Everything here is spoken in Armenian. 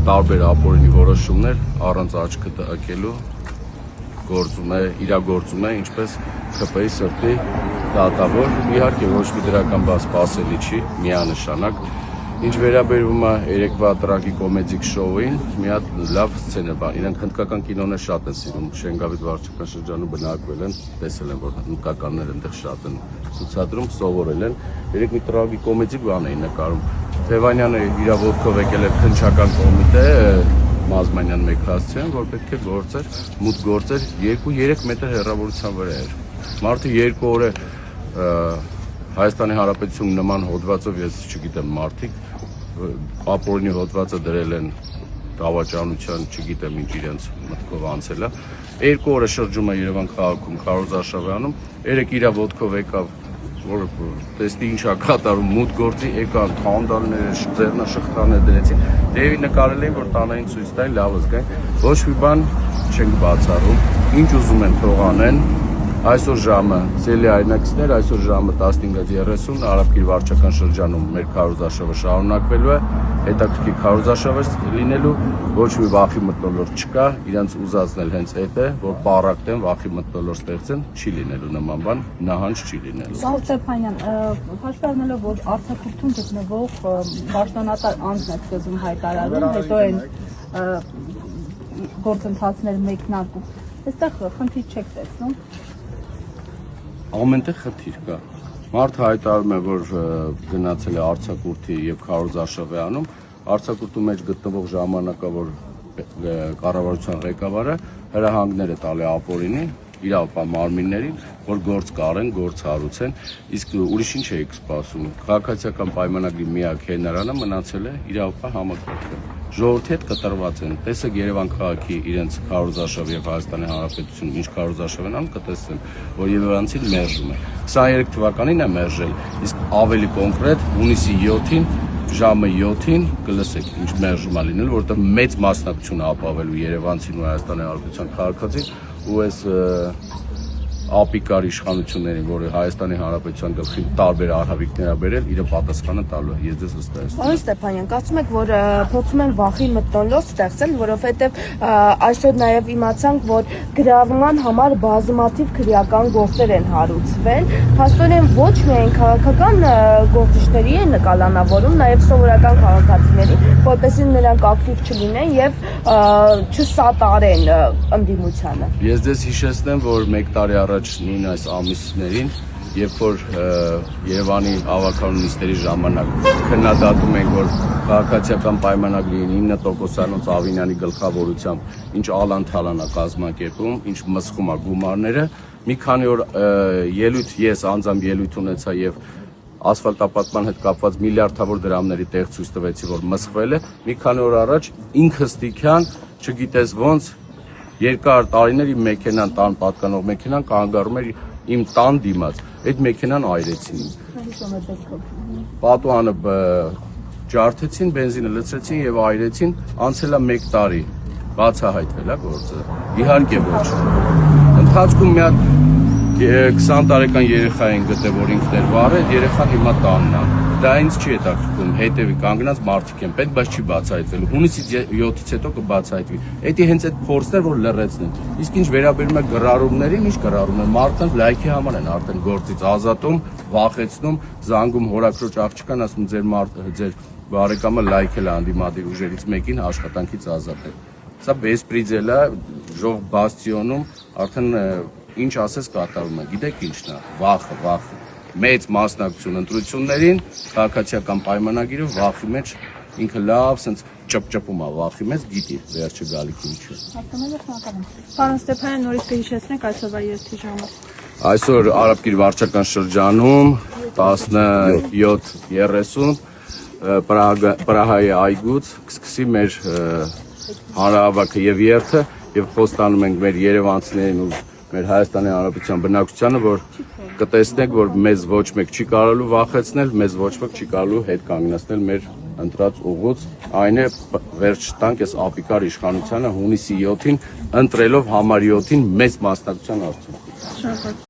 տարբեր ապօրինի որոշումներ առանց աչքը տակելու իրագործում է ինչպես ՔՊ-ի սրտի դատավոր, իհարկե ոչ մի դրական բան սպասելի չի, միանշանակ։ Ինչ վերաբերում է երեկվա տրագիկոմեդիկ շոուին, մի հատ լավ սցենա բան։ Իրենք հնդկական կինոներ շատ են սիրում, Շենգավիթ վարչական շրջանում բնակվել են, տեսել են, որ հնդկականներ այնտեղ շատ են ցուցադրում, սովորել են։ Երեք մի տրագիկոմեդիկ բան էին նկարում։ Թևանյանը իր ոտքով եկել էր քննչական կոմիտե, Մազմանյան մեկ հասցրին, որ պետք է գործեր, մուտք գործեր 2-3 մետր հեռավորության վրա էր։ Մարդը 2 օր է Հայաստանի Հանրապետություն նման հոդվածով, ես չգիտեմ, մարդիկ ապօրինի հոդվածը դրել են դավաճանության, չգիտեմ ինչ իրենց մտքով անցել է։ 2 օրը շրջում է Երևան քաղաքում Քարոզ Արշավյանում, երեք իր ոտքով եկավ, որ տեսնի ինչա կատարում, մուտք գործի, եկան թանդալները, ձեռնաշղթաները դրեցին, դեպի նկարել էին, որ տանային ցույց տային, լավ զգային, ոչ մի բան չենք բացառում, ինչ ուզում են թող անեն։ Այսօր ժամը, սելի այնակիցներ, այսօր ժամը 15:30 Արաբկիր վարչական շրջանում մեր քարոզարշավը շարունակվելու է, հետաքրքիր քարոզարշավ է լինելու, ոչ մի վախի մթնոլորտ չկա, իրենց ուզածն էլ հենց այդ է, որ պարակտեն, վախի մթնոլորտ ստեղծեն, չի լինելու նման բան, նահանջ չի լինելու։ Սաղ Ստեփանյան, հաշվի առնելով, որ արձակուրդում գտնվող պաշտոնատար անձն է սկզբում հայտարարում, հետո այն գործընթացներ մեկնարկում, այստեղ խնդիր չեք տեսնում։ Ամենտեղ խնդիր կա։ Մարդը հայտարարում է, որ գնացել է արձակուրդի եւ Քարոզ Արշավյանում, արձակուրդու մեջ գտնվող ժամանակավոր կառավարության ղեկավարը հրահանգներ է տալի ապօրինի, իրավապահ մարմիններին, որ գործ կարեն, գործ հարուցեն, իսկ ուրիշ ինչ էիք սպասում։ Քաղաքացիական պայմանագրի միակ հենարանը մնացել է իրավապահ համակարգը։ Ժողովրդի հետ կտրված են, տեսեք Երևան քաղաքի իրենց քարոզարշավ եւ Հայաստանի Հանրապետություն ինչ քարոզարշավն ան կտեսնեն, որ Երևանցին մերժում է։ 23 թվականին է մերժել, իսկ ավելի կոնկրետ հունիսի 7-ին ժամը 7-ին կլսեք ինչ մերժում է լինել, որովհետեւ մեծ մասնակցություն ապավելու Երևանցին ու Հայաստանի Հանրապետության քաղաքացին ու այս ապիկար իշխանություններին, որը Հայաստանի Հանրապետության գլխին տարբեր արհավիկներ ա բերել, իր պատասխանը տալու է։ Ես դες վստահ եմ։ Պարոն Ստեփանյան, կարծում եք, որ փորձում են վախի մթնոլորտ ստեղծել, որովհետև այսօր նաև իմացանք, որ գրավման համար բազմաթիվ քրեական գործեր են հարուցվել, փաստորեն ոչ միայն քաղաքական գործիչների են կալանավորում, նաև սովորական քաղաքացիների, որպեսզի նրանք ակտիվ չլինեն եւ չսատարեն ընդդիմությանը։ Ես դες հիշեցնեմ, որ 1 տարի առաջ նույն այս ամիսներին, երբ որ Երևանի ավականունիստերի ժամանակ քննադատում ենք, որ քաղաքացիական պայմանագրի 9%-անոց Ավինյանի գլխավորությամբ ինչ ալանթալան է կազմակերպում, ինչ մսխում է գումարները, մի քանի օր ելույթ ես անձամբ ելույթ ունեցա եւ ասֆալտապատման հետ կապված միլիարդավոր դրամների տեղ ցույց տվեցի, որ մսխվել է, մի քանի օր առաջ ինքստիկյան, չգիտես ոնց երկար տարիներ իմ մեքենան, տան պատկանող մեքենան կանգառում էր իմ տան դիմաց, այդ մեքենան այրեցին։ Պատուհանը ջարդեցին, բենզինը լցրեցին եւ այրեցին, անցել է 1 տարի, բացահայտվել է գործը։ Իհարկե ոչ։ Ընթացքում մի հատ 20 տարեկան երեխա են գտել, որ ինքն էր վարել, երեխան հիմա տանն է։ Դա ինձ չի հետաքրքրում, հետևի կանգնած մարդիկ են պետք, բայց չի բացահայտվելու։ Հունիսի 7-ից հետո կբացահայտվի։ Դա հենց այդ փորձն է, որ լռեցնեն։ Իսկ ինչ վերաբերում է գրառումներին, ինչ գրառում են, մարդկանց լայքի համար են արդեն գործից ազատում, վախեցնում, զանգում հորաքրոջ աղջկան, ասում ձեր բարեկամը լայքել է անդիմադիր ուժերից մեկին աշխատանքից ազատել։ Սա բեսպրիձել է, ժող բաստիոնում արդեն ինչ ասես կատարում է, գիտեք ինչն է, վախը, մեծ մասնակցություն ընտրություններին, քաղաքացիական պայմանագիրը վախի մեջ ինքը լավ սենց ճպճպում է վախի մեջ, գիտի վերջը գալիք ինչը։ Պարոն Ստեփանյան, նորից կհիշեցնեք այսօրվա երթի ժամը։ Այսօր Արաբկիր վարչական շրջանում 17:30 Պրահայի այգուց կսկսի մեր հանրահավաքը եւ երթը եւ խոստանում ենք մեր երևանցիներին ու մեր Հայաստանի Հանրապետության բնակչությանը, որ կտեսնեք, որ մեզ ոչ մեկ չի կարողալու վախեցնել, մեզ ոչ մեկ չի կարողալու հետ կանգնեցնել մեր ընտրած ուղուց, այն է վերջ տանք այս ապիկար իշխանությանը հունիսի 7-ին ընտրելով համարի 7-ին մեծ մասնակցության արդյունքում։